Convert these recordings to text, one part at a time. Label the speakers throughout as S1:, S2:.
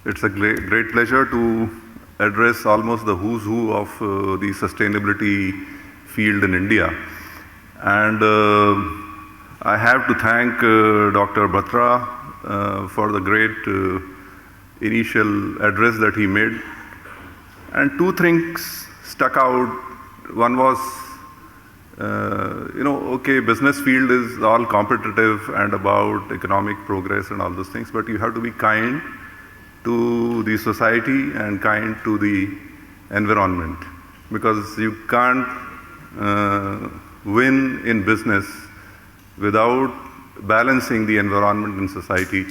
S1: It's a great pleasure to address almost the who's who of the sustainability field in India. And I have to thank Dr. Batra for the great initial address that he made. And two things stuck out. One was, okay, business field is all competitive and about economic progress and all those things, but you have to be kind to the society and kind to the environment, because you can't win in business without balancing the environment and society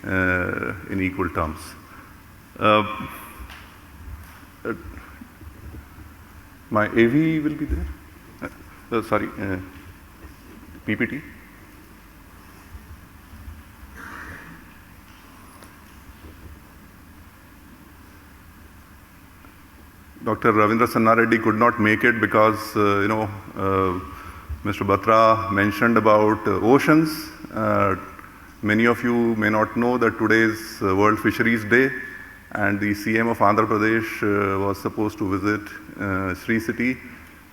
S1: in equal terms. My AV will be there? Sorry, PPT. Dr. Ravindra Sanna Reddy could not make it because, Mr. Batra mentioned about oceans. Many of you may not know that today is World Fisheries Day, and the CM of Andhra Pradesh was supposed to visit Sri City,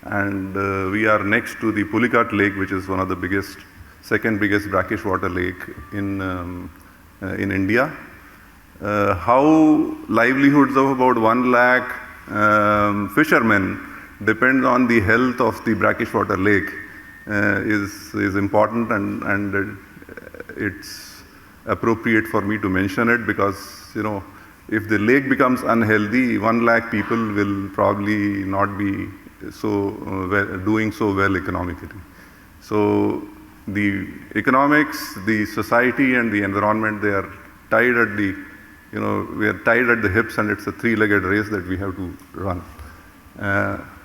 S1: and we are next to the Pulicat Lake, which is one of the biggest, second biggest brackish water lake in India. How livelihoods of about 1 lakh fishermen depend on the health of the brackish water lake is important, and it's appropriate for me to mention it, because if the lake becomes unhealthy, 1 lakh people will probably not be doing so well economically. So the economics, the society, and the environment, they are tied at the we are tied at the hips, and it's a three-legged race that we have to run.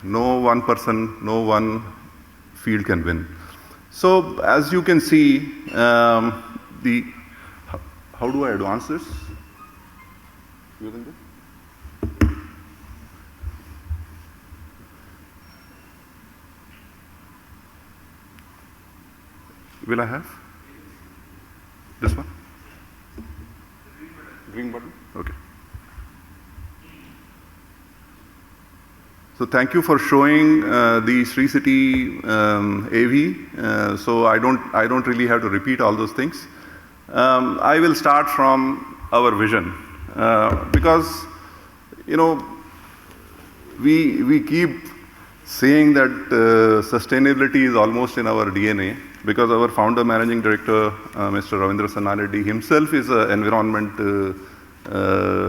S1: No one person, no one field can win. So as you can see, how do I advance this? Will I have this one? Green button? Okay. So thank you for showing the Sri City AV. So I don't really have to repeat all those things. I will start from our vision, because we keep saying that sustainability is almost in our DNA, because our founder managing director, Mr. Ravindra Sanna Reddy, himself is an environment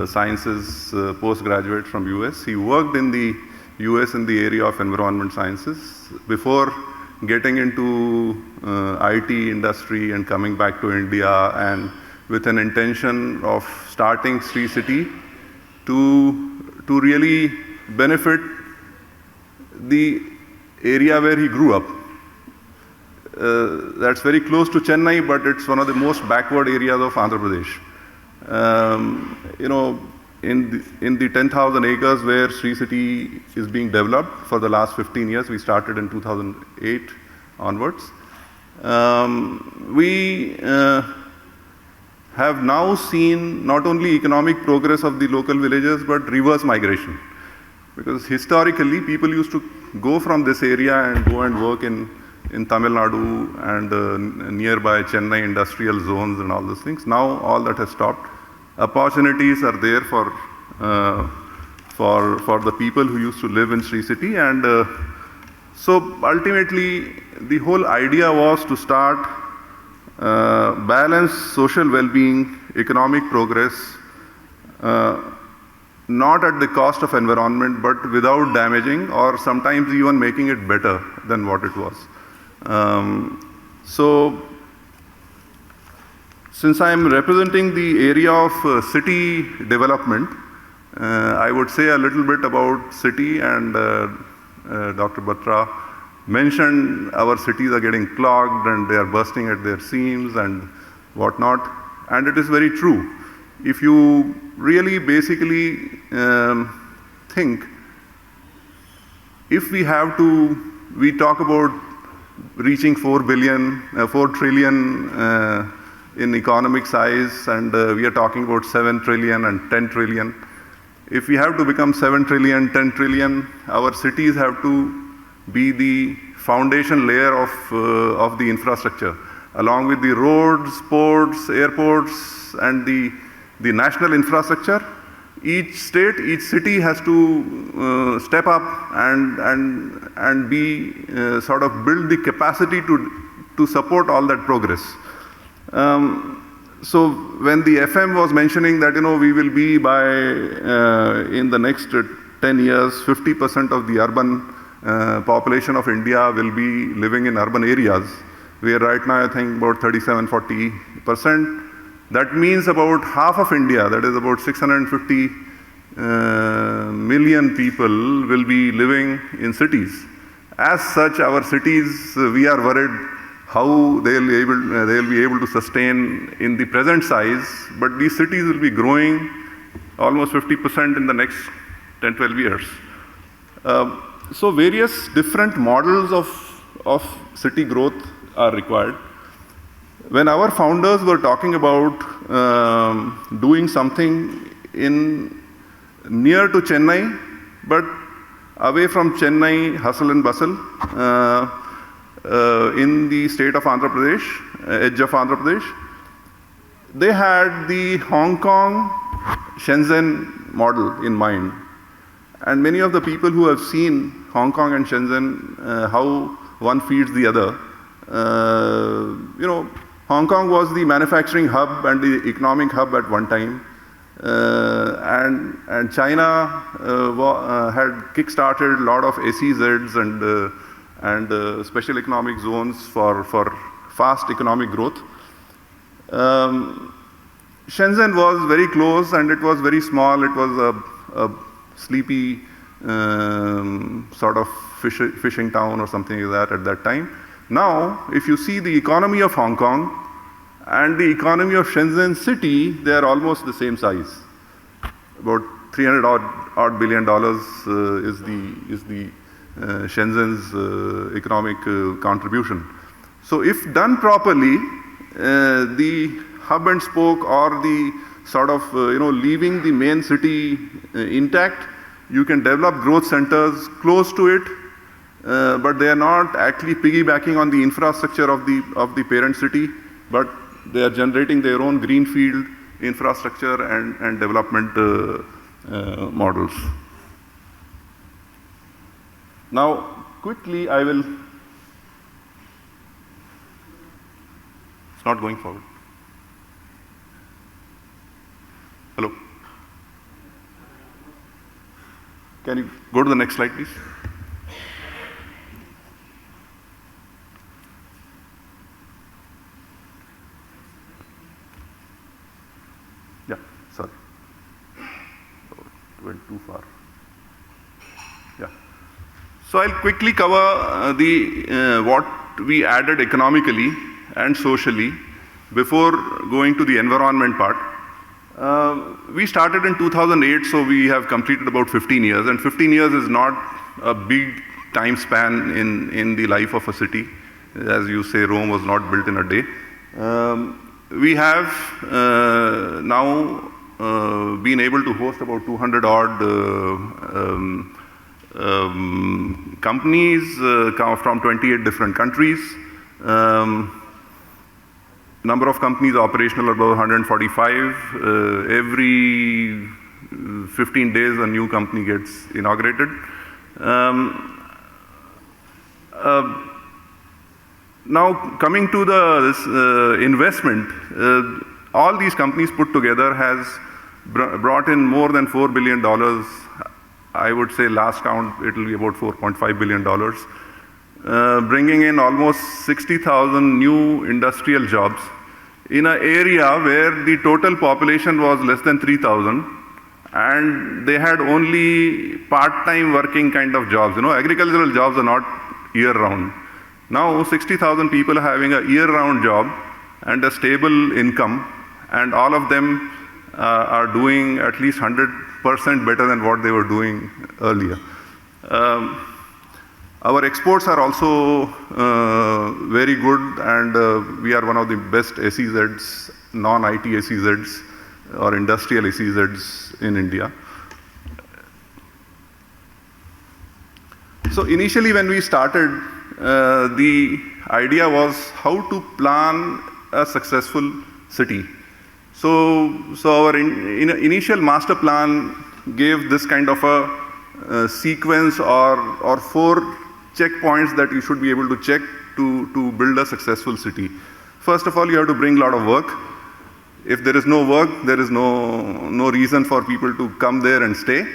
S1: sciences postgraduate from US. He worked in the US in the area of environment sciences before getting into IT industry and coming back to India, and with an intention of starting Sri City to really benefit the area where he grew up. That's very close to Chennai, but it's one of the most backward areas of Andhra Pradesh. In the 10,000 acres where Sri City is being developed for the last 15 years, we started in 2008 onwards. We have now seen not only economic progress of the local villages, but reverse migration. Because historically, people used to go from this area and go and work in Tamil Nadu and nearby Chennai industrial zones and all those things. Now all that has stopped. Opportunities are there for the people who used to live in Sri City, and so ultimately the whole idea was to start balance social well-being, economic progress, not at the cost of environment, but without damaging or sometimes even making it better than what it was. So since I am representing the area of city development, I would say a little bit about city, and Dr. Batra mentioned our cities are getting clogged and they are bursting at their seams and whatnot, and it is very true. If you really basically think, if we talk about reaching 4 trillion in economic size, and we are talking about 7 trillion and 10 trillion. If we have to become 7 trillion, 10 trillion, our cities have to be the foundation layer of the infrastructure, along with the roads, ports, airports, and the national infrastructure. Each state, each city has to step up and be sort of build the capacity to support all that progress. So when the FM was mentioning that we will be by in the next 10 years, 50% of the urban population of India will be living in urban areas. We are right now, I think, about 37–40%. That means about half of India, that is about 650 million people, will be living in cities. As such, our cities, we are worried how they'll be able to sustain in the present size, but these cities will be growing almost 50% in the next 10–12 years. So various different models of city growth are required. When our founders were talking about doing something near to Chennai, but away from Chennai, hustle and bustle, in the state of Andhra Pradesh, edge of Andhra Pradesh, they had the Hong Kong Shenzhen model in mind. And many of the people who have seen Hong Kong and Shenzhen, how one feeds the other, Hong Kong was the manufacturing hub and the economic hub at one time, and China had kick-started a lot of SEZs and special economic zones for fast economic growth. Shenzhen was very close and it was very small. It was a sleepy sort of fishing town or something like that at that time. Now, if you see the economy of Hong Kong and the economy of Shenzhen city, they are almost the same size. About $300 billion is the Shenzhen's economic contribution. So, if done properly, the hub and spoke or the sort of leaving the main city intact, you can develop growth centers close to it. But they are not actually piggybacking on the infrastructure of the parent city, but they are generating their own greenfield infrastructure and development models. Now, quickly, I will. It's not going forward. Hello. Can you go to the next slide, please? Sorry, went too far. Yeah. So I'll quickly cover what we added economically and socially before going to the environment part. We started in 2008, so we have completed about 15 years, and 15 years is not a big time span in the life of a city. As you say, Rome was not built in a day. We have now been able to host about 200 odd companies from 28 different countries. Number of companies operational about 145. Every 15 days a new company gets inaugurated. Now coming to this investment, all these companies put together has brought in more than $4 billion. I would say last count it will be about $4.5 billion, bringing in almost 60,000 new industrial jobs in an area where the total population was less than 3,000, and they had only part-time working kind of jobs. Agricultural jobs are not year-round. Now 60,000 people are having a year-round job and a stable income, and all of them are doing at least 100% better than what they were doing earlier. Our exports are also very good, and we are one of the best SEZs, non-IT SEZs or industrial SEZs in India. So initially when we started, the idea was how to plan a successful city. So our initial master plan gave this kind of a sequence or 4 checkpoints that you should be able to check to build a successful city. First of all, you have to bring a lot of work. If there is no work, there is no reason for people to come there and stay.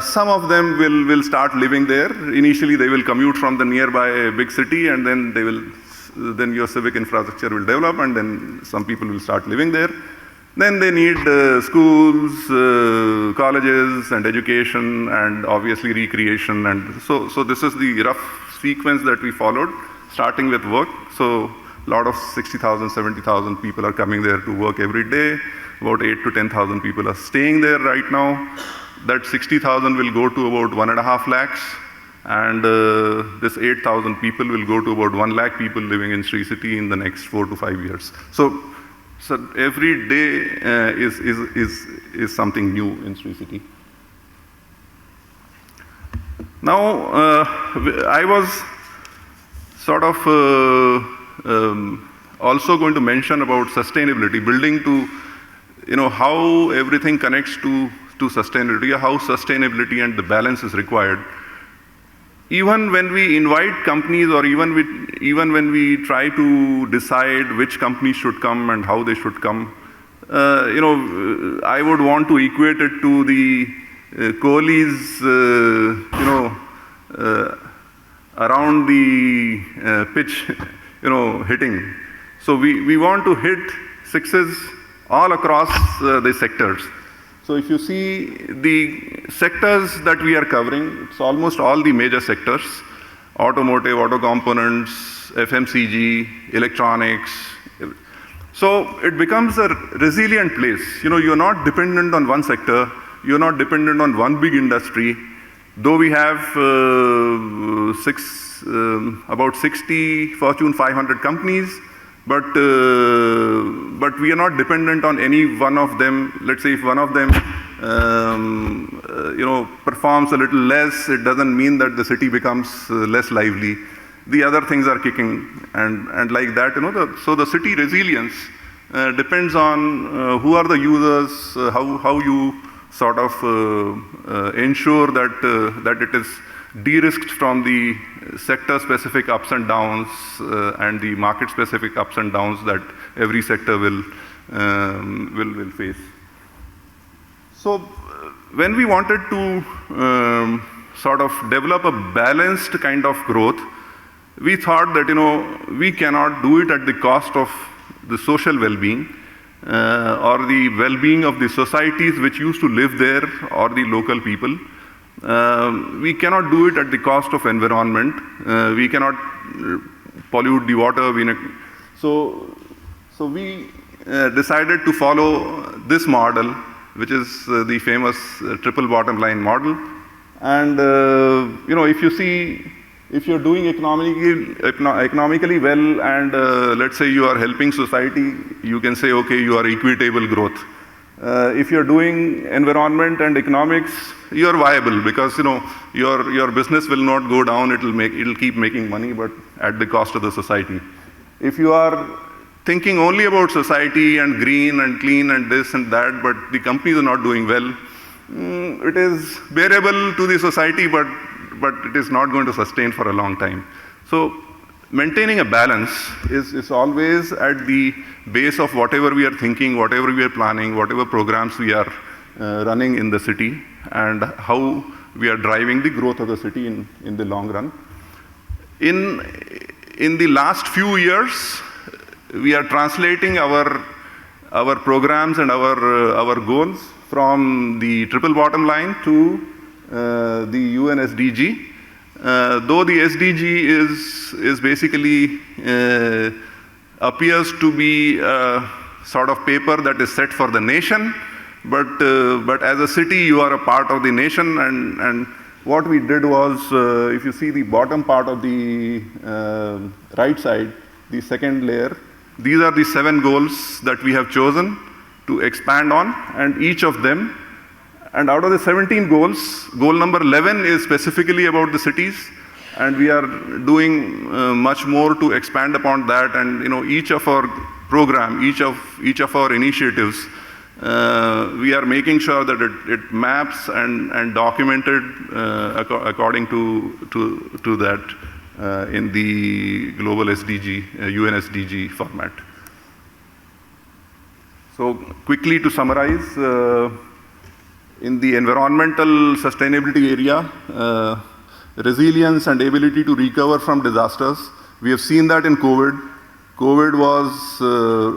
S1: Some of them will start living there. Initially, they will commute from the nearby big city, and then your civic infrastructure will develop, and then some people will start living there. Then they need schools, colleges, and education, and obviously recreation. And so this is the rough sequence that we followed, starting with work. So a lot of 60,000, 70,000 people are coming there to work every day. About 8 to 10,000 people are staying there right now. That 60,000 will go to about 1.5 lakhs. And this 8,000 people will go to about 1 lakh people living in Sri City in the next 4 to 5 years. So every day is something new in Sri City. Now, I was sort of also going to mention about sustainability, building to, how everything connects to sustainability, how sustainability and the balance is required. Even when we invite companies, or even when we try to decide which companies should come and how they should come, I would want to equate it to the Kohli's, around the pitch, hitting. So we want to hit sixes all across the sectors. So if you see the sectors that we are covering, it's almost all the major sectors: automotive, auto components, FMCG, electronics. So it becomes a resilient place. You're not dependent on one sector, you're not dependent on one big industry. Though we have about 60 Fortune 500 companies, but we are not dependent on any one of them. Let's say if one of them, performs a little less, it doesn't mean that the city becomes less lively. The other things are kicking, and like that, so the city resilience depends on who are the users, how you sort of ensure that it is de-risked from the sector-specific ups and downs and the market-specific ups and downs that every sector will face. So when we wanted to sort of develop a balanced kind of growth, we thought that we cannot do it at the cost of the social well-being or the well-being of the societies which used to live there or the local people. We cannot do it at the cost of environment. We cannot pollute the water. So we decided to follow this model, which is the famous triple bottom line model. And if you see, if you're doing economically well, and let's say you are helping society, you can say, okay, you are equitable growth. If you're doing environment and economics, you're viable, because your business will not go down. It'll keep making money, but at the cost of the society. If you are thinking only about society and green and clean and this and that, but the companies are not doing well, it is bearable to the society, but it is not going to sustain for a long time. So maintaining a balance is always at the base of whatever we are thinking, whatever we are planning, whatever programs we are running in the city, and how we are driving the growth of the city in the long run. In the last few years, we are translating our programs and our goals from the triple bottom line to the UN SDG. Though the SDG is basically appears to be a sort of paper that is set for the nation, but as a city you are a part of the nation, and what we did was, if you see the bottom part of the right side, the second layer, these are the 7 goals that we have chosen to expand on, and each of them, and out of the 17 goals, goal number 11 is specifically about the cities, and we are doing much more to expand upon that. And each of our program, each of our initiatives, we are making sure that it maps and documented according to that in the global SDG, UN SDG format. So quickly to summarize, in the environmental sustainability area, resilience and ability to recover from disasters, we have seen that in COVID. COVID was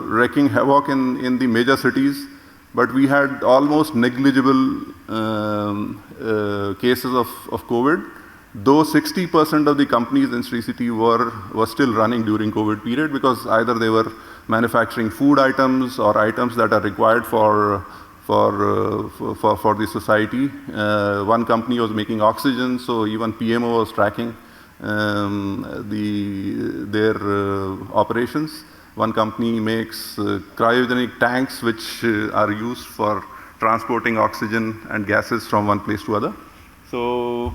S1: wreaking havoc in the major cities, but we had almost negligible cases of COVID, though 60% of the companies in Sri City were still running during COVID period, because either they were manufacturing food items or items that are required for the society. One company was making oxygen, so even PMO was tracking their operations. One company makes cryogenic tanks which are used for transporting oxygen and gases from one place to other. So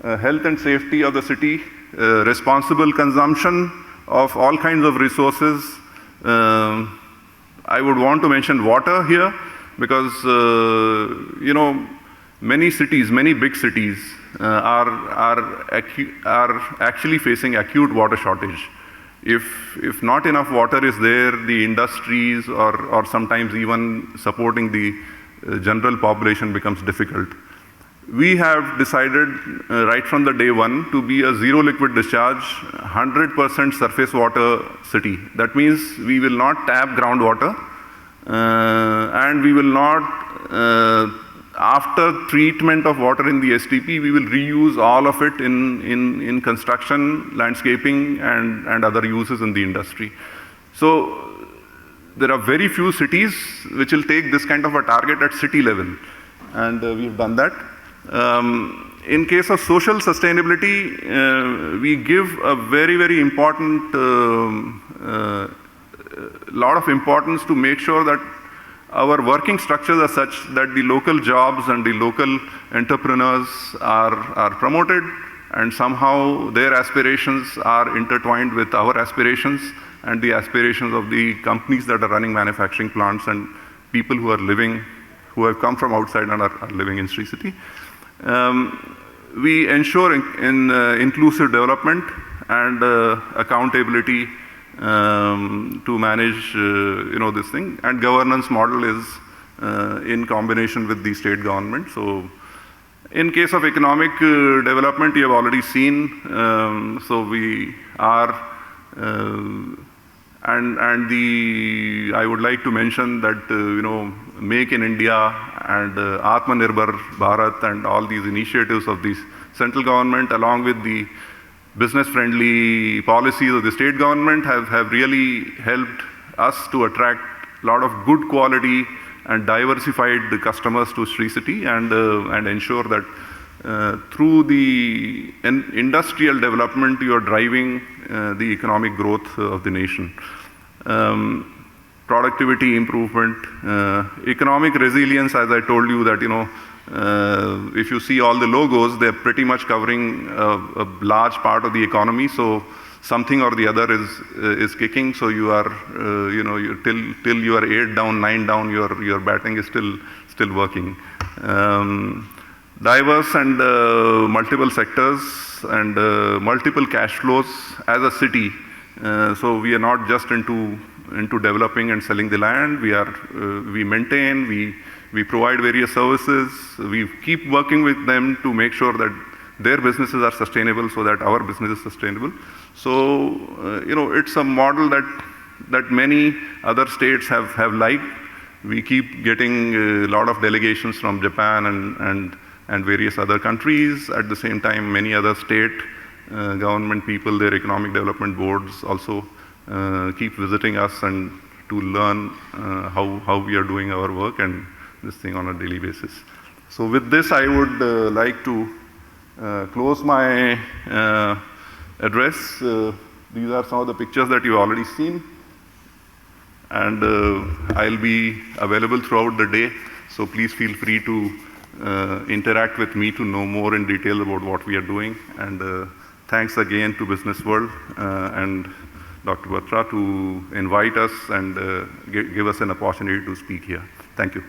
S1: health and safety of the city, responsible consumption of all kinds of resources. I would want to mention water here, because many cities, many big cities are actually facing acute water shortage. If not enough water is there, the industries or sometimes even supporting the general population becomes difficult. We have decided right from the day one to be a zero liquid discharge, 100% surface water city. That means we will not tap groundwater, and we will not, after treatment of water in the STP, we will reuse all of it in construction, landscaping, and other uses in the industry. So there are very few cities which will take this kind of a target at city level, and we've done that. In case of social sustainability, we give a very, very important lot of importance to make sure that our working structures are such that the local jobs and the local entrepreneurs are promoted, and somehow their aspirations are intertwined with our aspirations and the aspirations of the companies that are running manufacturing plants and people who are living, who have come from outside and are living in Sri City. We ensure in inclusive development and accountability to manage this thing, and governance model is in combination with the state government. So in case of economic development, you have already seen, so we are and I would like to mention that Make in India and Atmanirbhar Bharat and all these initiatives of the central government, along with the business-friendly policies of the state government, have really helped us to attract a lot of good quality and diversified customers to Sri City, and ensure that through the industrial development, you are driving the economic growth of the nation. Productivity improvement, economic resilience, as I told you that, if you see all the logos, they're pretty much covering a large part of the economy. So something or the other is kicking. So you are, till you are 8 down, 9 down, your batting is still working. Diverse and multiple sectors and multiple cash flows as a city. So we are not just into developing and selling the land. We maintain, we provide various services. We keep working with them to make sure that their businesses are sustainable, so that our business is sustainable. So it's a model that many other states have liked. We keep getting a lot of delegations from Japan and various other countries. At the same time, many other state government people, their economic development boards also keep visiting us and to learn how we are doing our work and this thing on a daily basis. So with this, I would like to close my address. These are some of the pictures that you've already seen. And I'll be available throughout the day, so please feel free to interact with me to know more in detail about what we are doing. And thanks again to Business World and Dr. Batra to invite us and give us an opportunity to speak here. Thank you.